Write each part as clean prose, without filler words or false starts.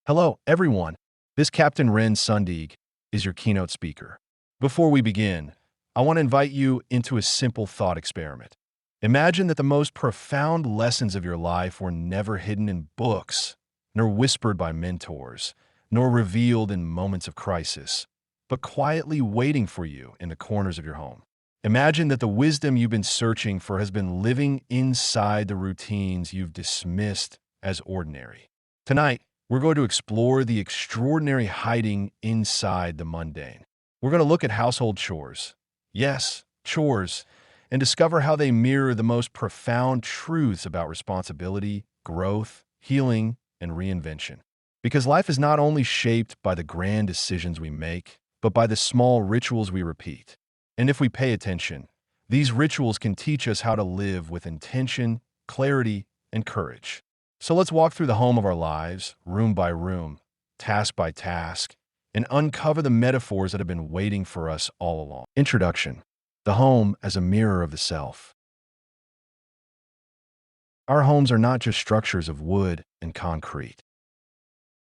Hello, everyone. This Captain Ren Sundig is your keynote speaker. Before we begin, I want to invite you into a simple thought experiment. Imagine that the most profound lessons of your life were never hidden in books, nor whispered by mentors, nor revealed in moments of crisis, but quietly waiting for you in the corners of your home. Imagine that the wisdom you've been searching for has been living inside the routines you've dismissed as ordinary. Tonight, we're going to explore the extraordinary hiding inside the mundane. We're going to look at household chores. Yes, chores, and discover how they mirror the most profound truths about responsibility, growth, healing, and reinvention. Because life is not only shaped by the grand decisions we make, but by the small rituals we repeat. And if we pay attention, these rituals can teach us how to live with intention, clarity, and courage. So let's walk through the home of our lives, room by room, task by task, and uncover the metaphors that have been waiting for us all along. Introduction: the home as a mirror of the self. Our homes are not just structures of wood and concrete.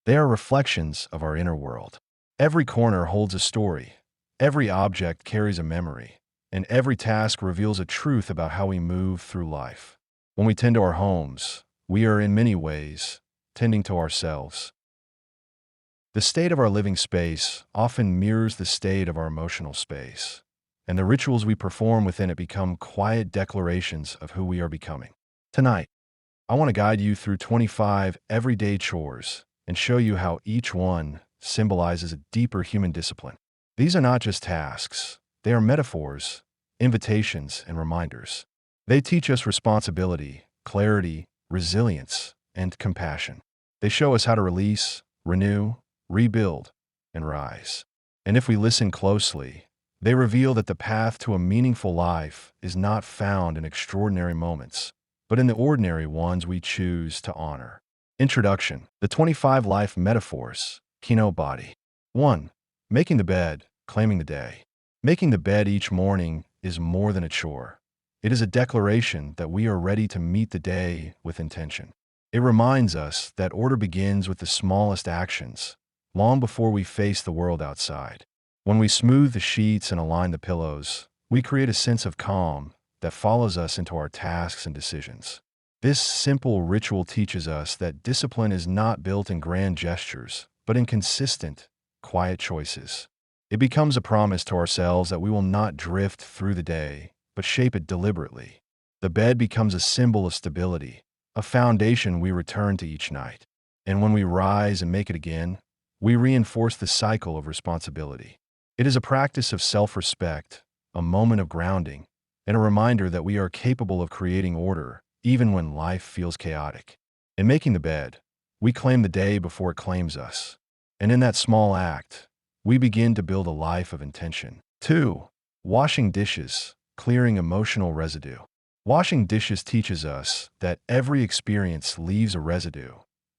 They are reflections of our inner world. Every corner holds a story, every object carries a memory, and every task reveals a truth about how we move through life. When we tend to our homes, we are in many ways tending to ourselves. The state of our living space often mirrors the state of our emotional space, and the rituals we perform within it become quiet declarations of who we are becoming. Tonight, I want to guide you through 25 everyday chores and show you how each one symbolizes a deeper human discipline. These are not just tasks, they are metaphors, invitations, and reminders. They teach us responsibility, clarity, resilience, and compassion. They show us how to release, renew, rebuild, and rise. And if we listen closely, they reveal that the path to a meaningful life is not found in extraordinary moments, but in the ordinary ones we choose to honor. Introduction: the 25 life metaphors. Keynote body. 1. Making the bed, claiming the day. Making the bed each morning is more than a chore. It is a declaration that we are ready to meet the day with intention. It reminds us that order begins with the smallest actions, long before we face the world outside. When we smooth the sheets and align the pillows, we create a sense of calm that follows us into our tasks and decisions. This simple ritual teaches us that discipline is not built in grand gestures, but in consistent, quiet choices. It becomes a promise to ourselves that we will not drift through the day, but shape it deliberately. The bed becomes a symbol of stability, a foundation we return to each night. And when we rise and make it again, we reinforce the cycle of responsibility. It is a practice of self-respect, a moment of grounding, and a reminder that we are capable of creating order even when life feels chaotic. In making the bed, we claim the day before it claims us. And in that small act, we begin to build a life of intention. 2. Washing dishes, clearing emotional residue. Washing dishes teaches us that every experience leaves a residue,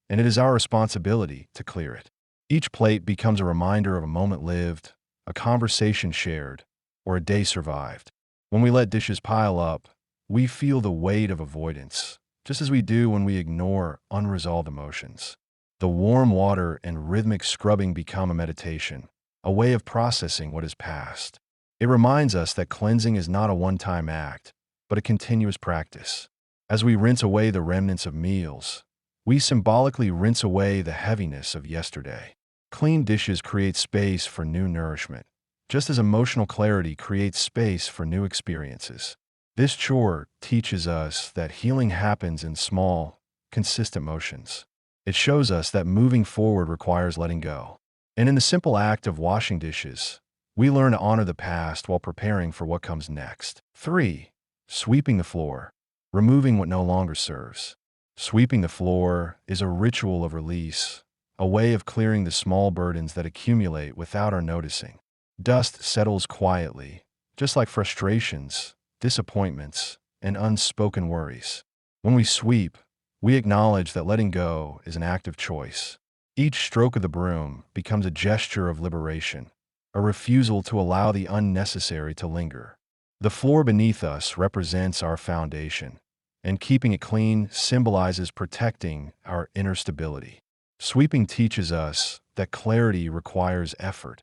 and it is our responsibility to clear it. Each plate becomes a reminder of a moment lived, a conversation shared, or a day survived. When we let dishes pile up, we feel the weight of avoidance, just as we do when we ignore unresolved emotions. The warm water and rhythmic scrubbing become a meditation, a way of processing what is past. It reminds us that cleansing is not a one-time act, but a continuous practice. As we rinse away the remnants of meals, we symbolically rinse away the heaviness of yesterday. Clean dishes create space for new nourishment, just as emotional clarity creates space for new experiences. This chore teaches us that healing happens in small, consistent motions. It shows us that moving forward requires letting go. And in the simple act of washing dishes, we learn to honor the past while preparing for what comes next. 3. Sweeping the floor, removing what no longer serves. Sweeping the floor is a ritual of release, a way of clearing the small burdens that accumulate without our noticing. Dust settles quietly, just like frustrations, disappointments, and unspoken worries. When we sweep, we acknowledge that letting go is an act of choice. Each stroke of the broom becomes a gesture of liberation, a refusal to allow the unnecessary to linger. The floor beneath us represents our foundation, and keeping it clean symbolizes protecting our inner stability. Sweeping teaches us that clarity requires effort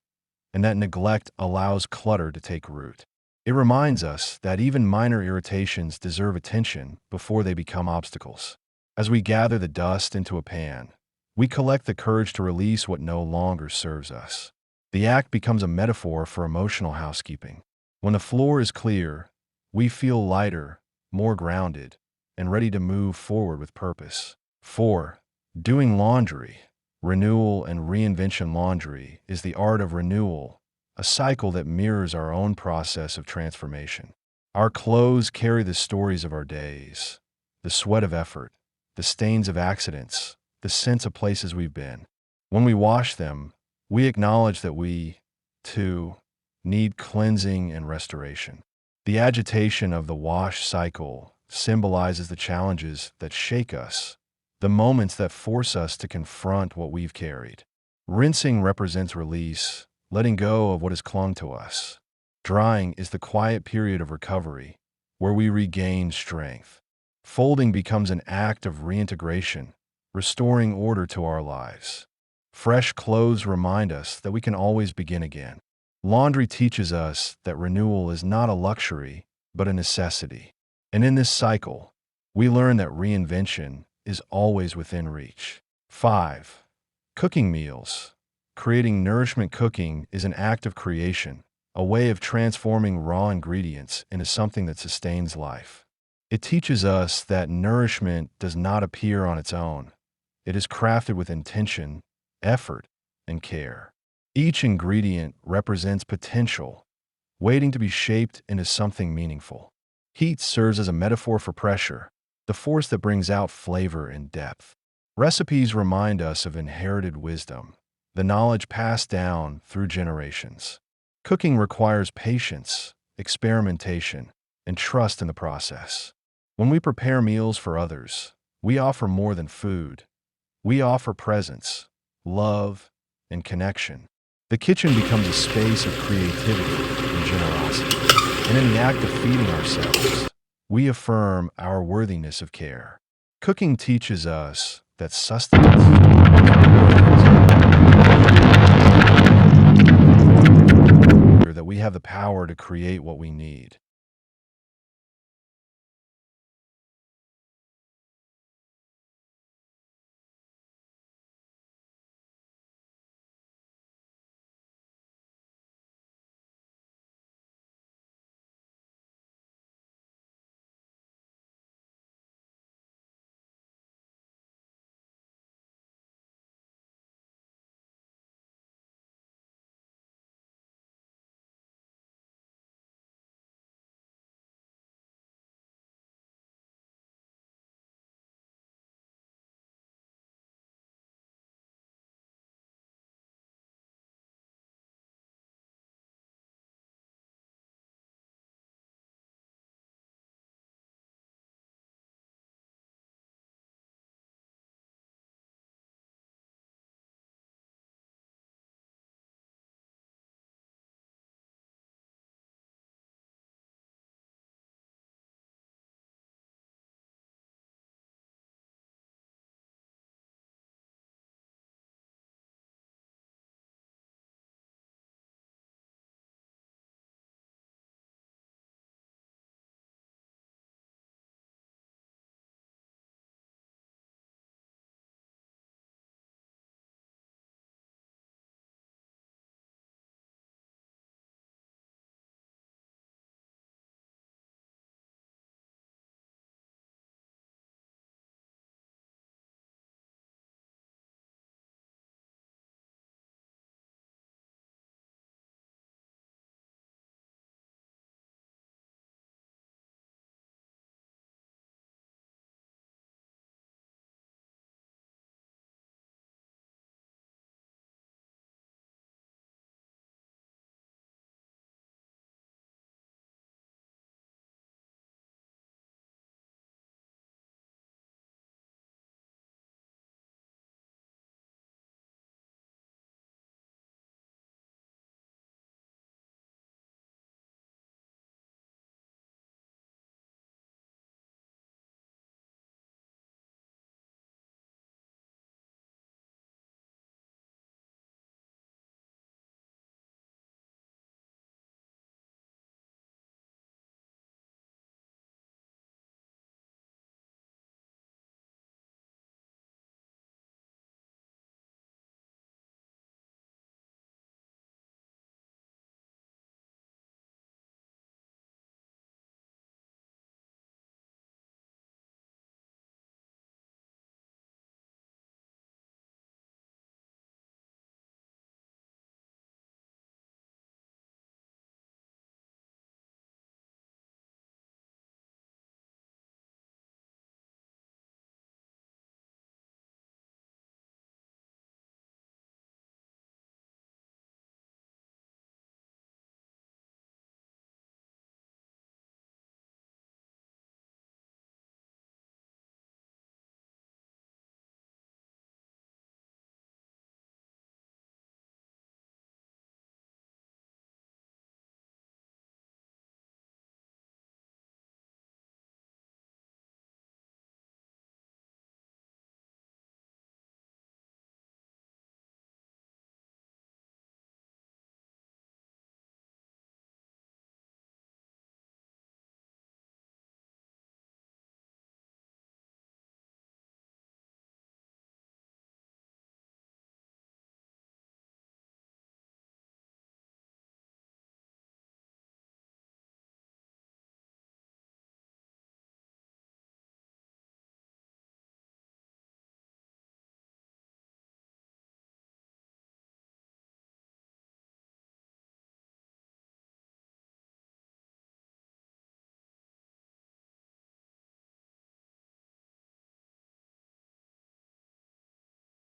and that neglect allows clutter to take root. It reminds us that even minor irritations deserve attention before they become obstacles. As we gather the dust into a pan, we collect the courage to release what no longer serves us. The act becomes a metaphor for emotional housekeeping. When the floor is clear, we feel lighter, more grounded, and ready to move forward with purpose. 4. Doing laundry. Renewal and reinvention. Laundry is the art of renewal, a cycle that mirrors our own process of transformation. Our clothes carry the stories of our days, the sweat of effort, the stains of accidents, the scents of places we've been. When we wash them, we acknowledge that we, too, need cleansing and restoration. The agitation of the wash cycle symbolizes the challenges that shake us, the moments that force us to confront what we've carried. Rinsing represents release, letting go of what has clung to us. Drying is the quiet period of recovery, where we regain strength. Folding becomes an act of reintegration, restoring order to our lives. Fresh clothes remind us that we can always begin again. Laundry teaches us that renewal is not a luxury, but a necessity. And in this cycle, we learn that reinvention is always within reach. 5. Cooking meals. Creating nourishment. Cooking is an act of creation, a way of transforming raw ingredients into something that sustains life. It teaches us that nourishment does not appear on its own. It is crafted with intention, effort, and care. Each ingredient represents potential, waiting to be shaped into something meaningful. Heat serves as a metaphor for pressure, the force that brings out flavor and depth. Recipes remind us of inherited wisdom, the knowledge passed down through generations. Cooking requires patience, experimentation, and trust in the process. When we prepare meals for others, we offer more than food. We offer presence, love, and connection. The kitchen becomes a space of creativity and generosity. And in the act of feeding ourselves, we affirm our worthiness of care. Cooking teaches us that sustenance that we have the power to create what we need.